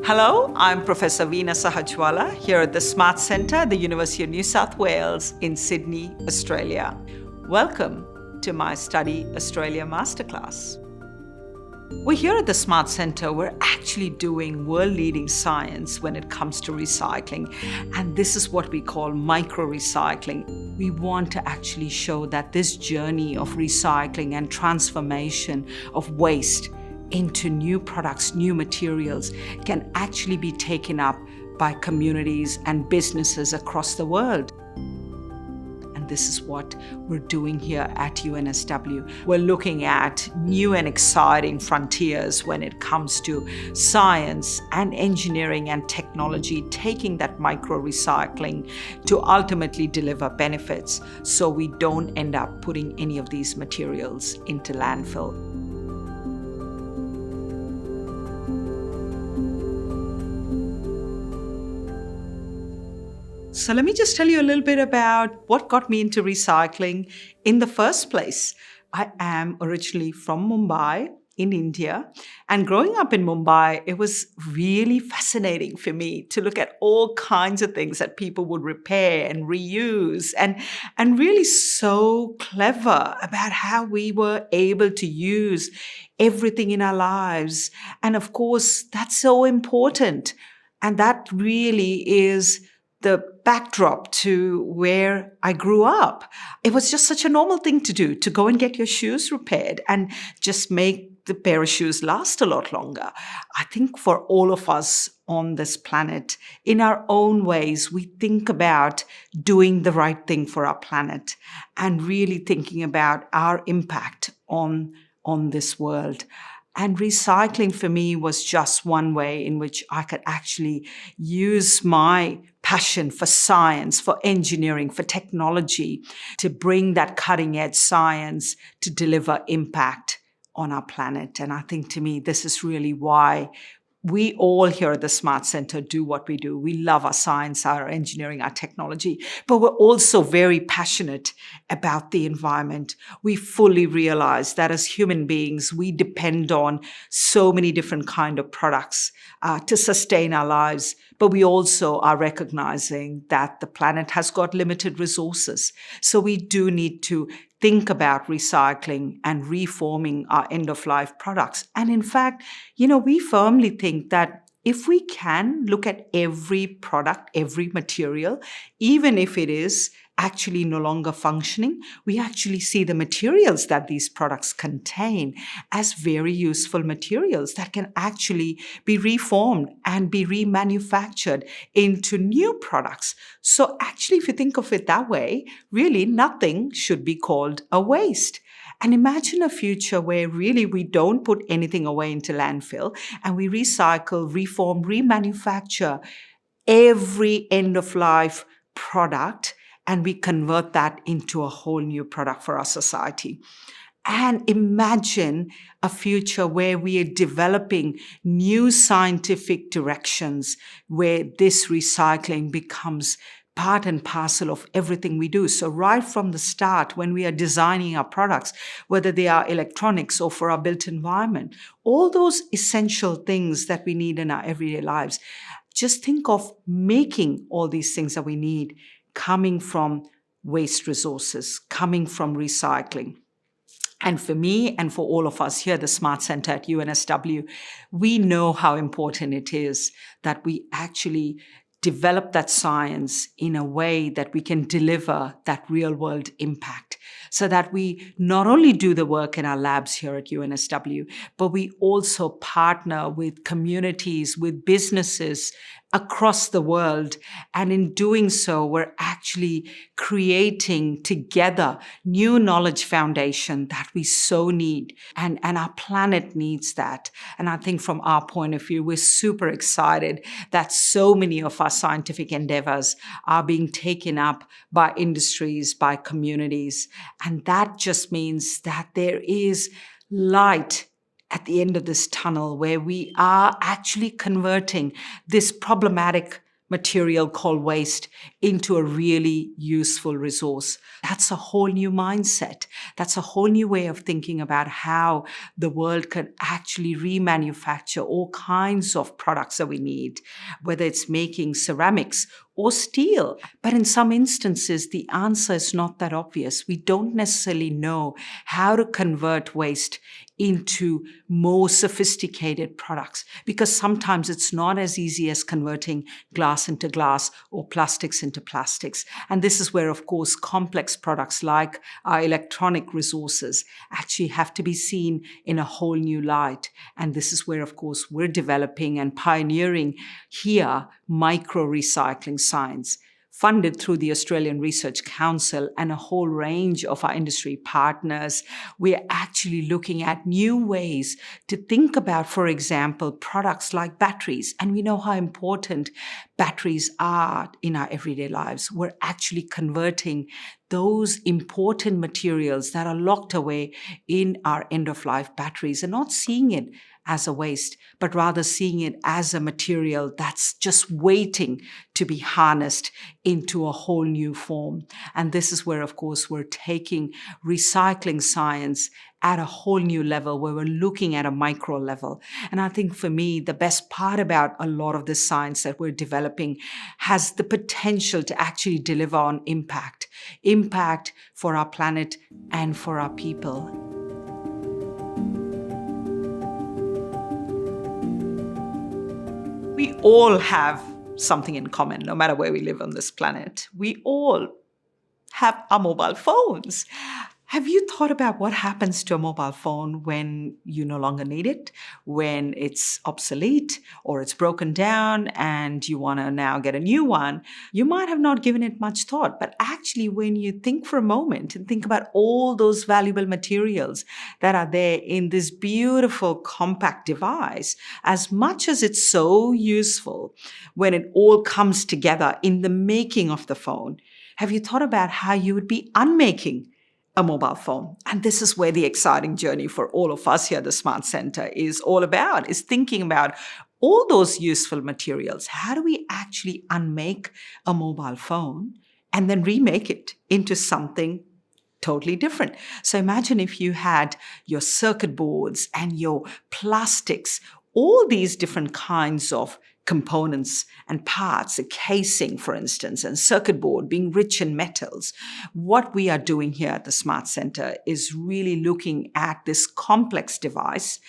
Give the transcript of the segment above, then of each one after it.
Hello, I'm Professor Veena Sahajwalla here at the Smart Centre, the University of New South Wales in Sydney, Australia. Welcome to my Study Australia Masterclass. We're here at the Smart Centre. We're actually doing world-leading science when it comes to recycling, and this is what we call micro-recycling. We want to actually show that this journey of recycling and transformation of waste into new products, new materials, can actually be taken up by communities and businesses across the world. And this is what we're doing here at UNSW. We're looking at new and exciting frontiers when it comes to science and engineering and technology, taking that micro-recycling to ultimately deliver benefits so we don't end up putting any of these materials into landfill. So let me just tell you a little bit about what got me into recycling in the first place. I am originally from Mumbai in India, and growing up in Mumbai, it was really fascinating for me to look at all kinds of things that people would repair and reuse, and really so clever about how we were able to use everything in our lives. And of course, that's so important. And that really is the backdrop to where I grew up. It was just such a normal thing to do, to go and get your shoes repaired and just make the pair of shoes last a lot longer. I think for all of us on this planet, in our own ways, we think about doing the right thing for our planet and really thinking about our impact on this world. And recycling for me was just one way in which I could actually use my passion for science, for engineering, for technology to bring that cutting edge science to deliver impact on our planet. And I think to me, this is really why we all here at the Smart Centre do what we do. We love our science, our engineering, our technology, but we're also very passionate about the environment. We fully realize that as human beings, we depend on so many different kinds of products to sustain our lives. But we also are recognizing that the planet has got limited resources. So we do need to think about recycling and reforming our end-of-life products. And in fact, we firmly think that if we can look at every product, every material, even if it is actually no longer functioning, we actually see the materials that these products contain as very useful materials that can actually be reformed and be remanufactured into new products. So actually, if you think of it that way, really nothing should be called a waste. And imagine a future where really we don't put anything away into landfill and we recycle, reform, remanufacture every end-of-life product, and we convert that into a whole new product for our society. And imagine a future where we are developing new scientific directions where this recycling becomes part and parcel of everything we do. So right from the start, when we are designing our products, whether they are electronics or for our built environment, all those essential things that we need in our everyday lives, just think of making all these things that we need coming from waste resources, coming from recycling. And for me and for all of us here at the Smart Centre at UNSW, we know how important it is that we actually develop that science in a way that we can deliver that real-world impact, so that we not only do the work in our labs here at UNSW, but we also partner with communities, with businesses across the world. And in doing so, we're actually creating together new knowledge foundation that we so need. And our planet needs that. And I think from our point of view, we're super excited that so many of our scientific endeavors are being taken up by industries, by communities. And that just means that there is light at the end of this tunnel where we are actually converting this problematic material called waste into a really useful resource. That's a whole new mindset. That's a whole new way of thinking about how the world could actually remanufacture all kinds of products that we need, whether it's making ceramics or steel. But in some instances, the answer is not that obvious. We don't necessarily know how to convert waste into more sophisticated products, because sometimes it's not as easy as converting glass into glass or plastics into plastics. And this is where, of course, complex products like our electronic resources actually have to be seen in a whole new light. And this is where, of course, we're developing and pioneering here micro-recycling science, funded through the Australian Research Council and a whole range of our industry partners. We're actually looking at new ways to think about, for example, products like batteries. And we know how important batteries are in our everyday lives. We're actually converting those important materials that are locked away in our end-of-life batteries and not seeing it as a waste, but rather seeing it as a material that's just waiting to be harnessed into a whole new form. And this is where, of course, we're taking recycling science at a whole new level, where we're looking at a micro level. And I think for me, the best part about a lot of this science that we're developing has the potential to actually deliver on impact for our planet and for our people. We all have something in common, no matter where we live on this planet. We all have our mobile phones. Have you thought about what happens to a mobile phone when you no longer need it, when it's obsolete or it's broken down and you want to now get a new one? You might have not given it much thought, but actually when you think for a moment and think about all those valuable materials that are there in this beautiful compact device, as much as it's so useful when it all comes together in the making of the phone, have you thought about how you would be unmaking a mobile phone? And this is where the exciting journey for all of us here at the Smart Center is all about, is thinking about all those useful materials. How do we actually unmake a mobile phone and then remake it into something totally different? So imagine if you had your circuit boards and your plastics, all these different kinds of components and parts, a casing, for instance, and circuit board being rich in metals. What we are doing here at the Smart Center is really looking at this complex device,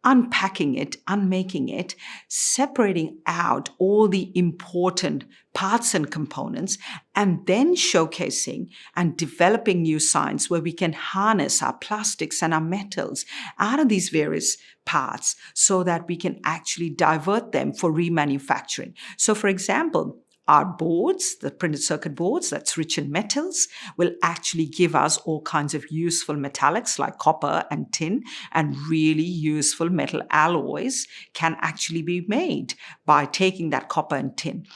unpacking it, unmaking it, separating out all the important parts and components, and then showcasing and developing new science where we can harness our plastics and our metals out of these various parts so that we can actually divert them for remanufacturing. So, for example, our boards, the printed circuit boards that's rich in metals, will actually give us all kinds of useful metallics like copper and tin, and really useful metal alloys can actually be made by taking that copper and tin.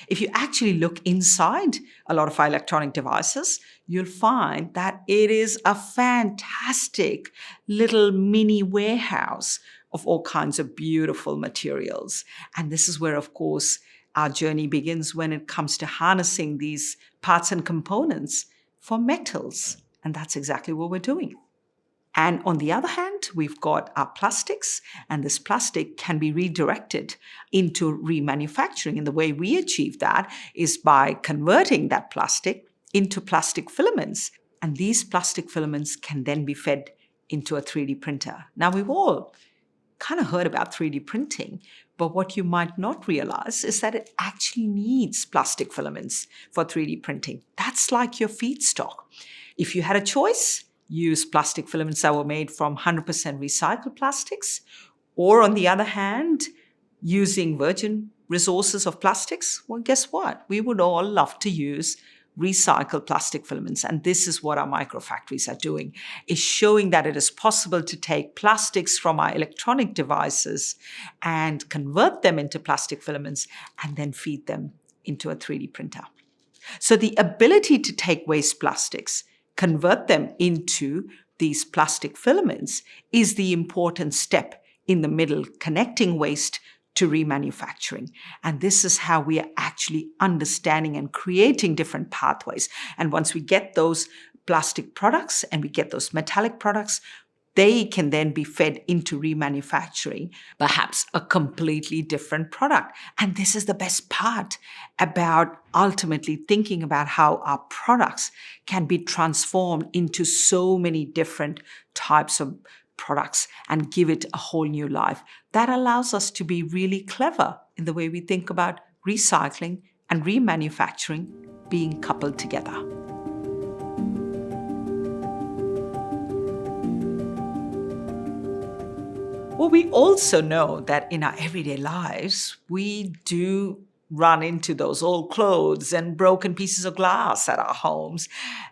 If you actually look inside a lot of our electronic devices, you'll find that it is a fantastic little mini warehouse of all kinds of beautiful materials. And this is where, of course, our journey begins when it comes to harnessing these parts and components for metals. And that's exactly what we're doing. And on the other hand, we've got our plastics, and this plastic can be redirected into remanufacturing. And the way we achieve that is by converting that plastic into plastic filaments. And these plastic filaments can then be fed into a 3D printer. Now, we've all kind of heard about 3D printing, but what you might not realize is that it actually needs plastic filaments for 3D printing. That's like your feedstock. If you had a choice, use plastic filaments that were made from 100% recycled plastics, or on the other hand, using virgin resources of plastics, well, guess what? We would all love to use recycled plastic filaments. And this is what our microfactories are doing, is showing that it is possible to take plastics from our electronic devices and convert them into plastic filaments and then feed them into a 3D printer. So the ability to take waste plastics, convert them into these plastic filaments is the important step in the middle, connecting waste to remanufacturing. And this is how we are actually understanding and creating different pathways. And once we get those plastic products and we get those metallic products, they can then be fed into remanufacturing, perhaps a completely different product. And this is the best part about ultimately thinking about how our products can be transformed into so many different types of products and give it a whole new life. That allows us to be really clever in the way we think about recycling and remanufacturing being coupled together. Well, we also know that in our everyday lives, we do run into those old clothes and broken pieces of glass at our homes.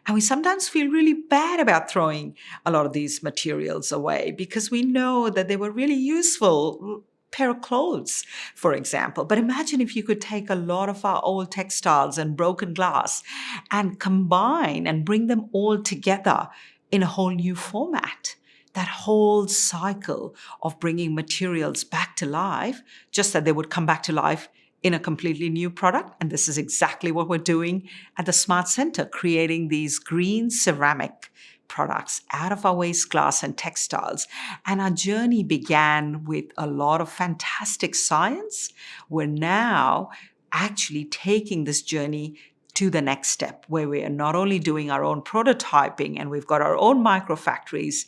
And we sometimes feel really bad about throwing a lot of these materials away because we know that they were really useful pair of clothes, for example. But imagine if you could take a lot of our old textiles and broken glass and combine and bring them all together in a whole new format. That whole cycle of bringing materials back to life, just that they would come back to life in a completely new product. And this is exactly what we're doing at the Smart Center, creating these green ceramic products out of our waste glass and textiles. And our journey began with a lot of fantastic science. We're now actually taking this journey to the next step, where we are not only doing our own prototyping and we've got our own microfactories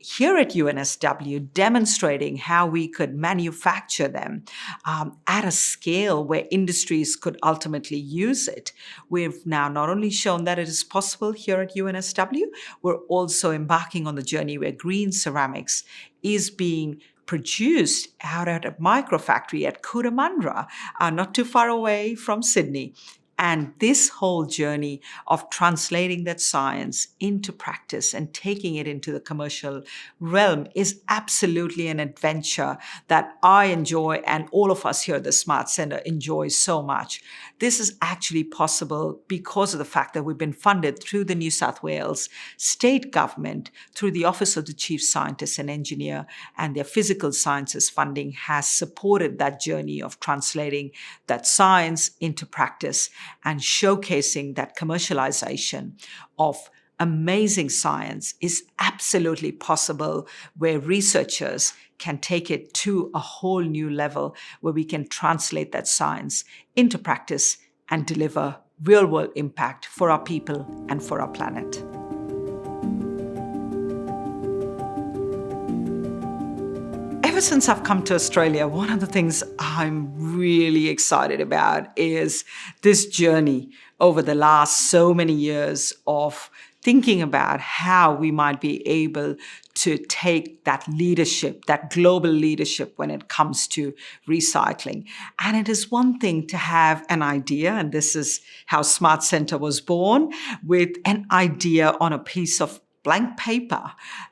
here at UNSW, demonstrating how we could manufacture them at a scale where industries could ultimately use it. We've now not only shown that it is possible here at UNSW, we're also embarking on the journey where green ceramics is being produced out at a microfactory at Cootamundra, not too far away from Sydney. And this whole journey of translating that science into practice and taking it into the commercial realm is absolutely an adventure that I enjoy and all of us here at the Smart Center enjoy so much. This is actually possible because of the fact that we've been funded through the New South Wales state government, through the Office of the Chief Scientist and Engineer, and their physical sciences funding has supported that journey of translating that science into practice and showcasing that commercialization of amazing science is absolutely possible, where researchers can take it to a whole new level, where we can translate that science into practice and deliver real-world impact for our people and for our planet. Ever since I've come to Australia, one of the things I'm really excited about is this journey over the last so many years of thinking about how we might be able to take that leadership, that global leadership when it comes to recycling. And it is one thing to have an idea, and this is how Smart Center was born, with an idea on a piece of blank paper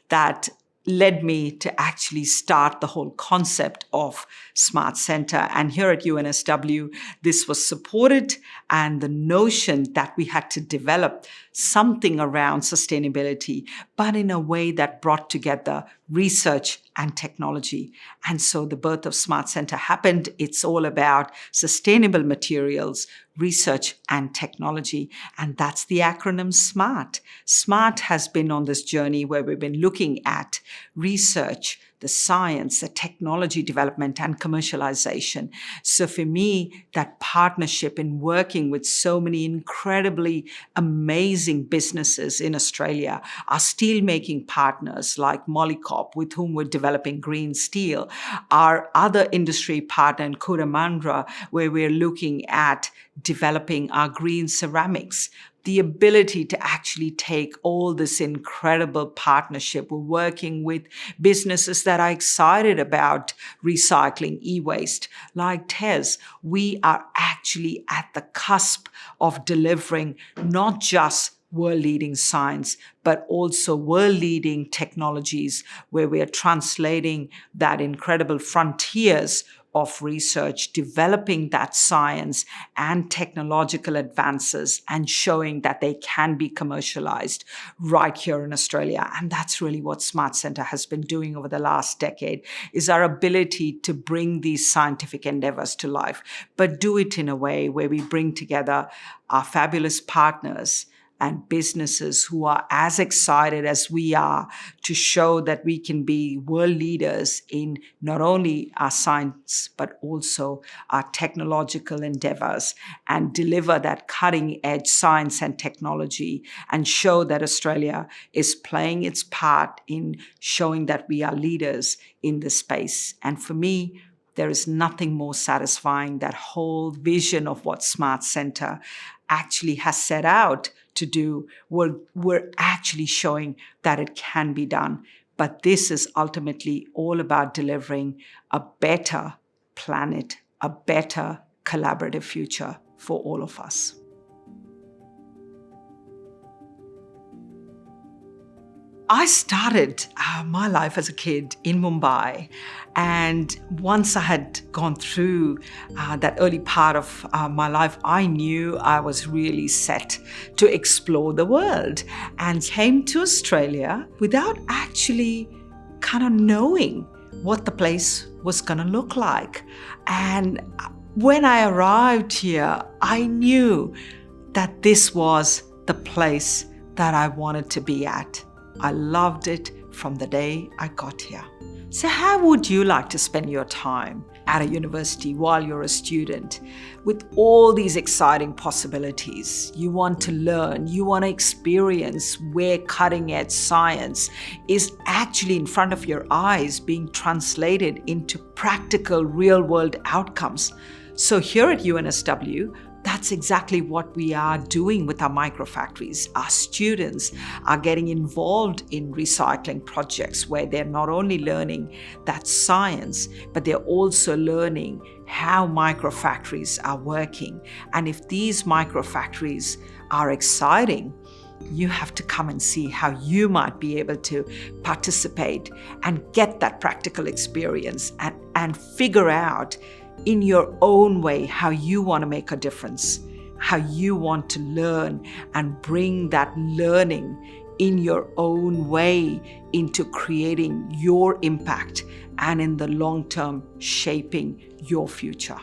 that led me to actually start the whole concept of Smart Center. And here at UNSW, this was supported, and the notion that we had to develop something around sustainability, but in a way that brought together research and technology. And so the birth of Smart Center happened. It's all about sustainable materials, research and technology. And that's the acronym SMART. SMART has been on this journey where we've been looking at research, the science, the technology development, and commercialization. So for me, that partnership in working with so many incredibly amazing businesses in Australia, our steelmaking partners like Molycop, with whom we're developing green steel, our other industry partner in Cootamundra, where we're looking at developing our green ceramics, the ability to actually take all this incredible partnership. We're working with businesses that are excited about recycling e-waste, like TES. We are actually at the cusp of delivering not just world-leading science, but also world-leading technologies, where we are translating that incredible frontiers of research, developing that science and technological advances and showing that they can be commercialized right here in Australia. And that's really what Smart Center has been doing over the last decade, is our ability to bring these scientific endeavors to life, but do it in a way where we bring together our fabulous partners, and businesses who are as excited as we are to show that we can be world leaders in not only our science, but also our technological endeavors and deliver that cutting edge science and technology and show that Australia is playing its part in showing that we are leaders in this space. And for me, there is nothing more satisfying. That whole vision of what Smart Centre actually has set out to do, we're actually showing that it can be done. But this is ultimately all about delivering a better planet, a better collaborative future for all of us. I started my life as a kid in Mumbai, and once I had gone through that early part of my life, I knew I was really set to explore the world and came to Australia without actually kind of knowing what the place was going to look like. And when I arrived here, I knew that this was the place that I wanted to be at. I loved it from the day I got here. So how would you like to spend your time at a university while you're a student with all these exciting possibilities? You want to learn, you want to experience where cutting edge science is actually in front of your eyes being translated into practical real world outcomes. So here at UNSW, that's exactly what we are doing with our microfactories. Our students are getting involved in recycling projects where they're not only learning that science, but they're also learning how microfactories are working. And if these microfactories are exciting, you have to come and see how you might be able to participate and get that practical experience and figure out in your own way how you want to make a difference, how you want to learn and bring that learning in your own way into creating your impact and in the long term shaping your future.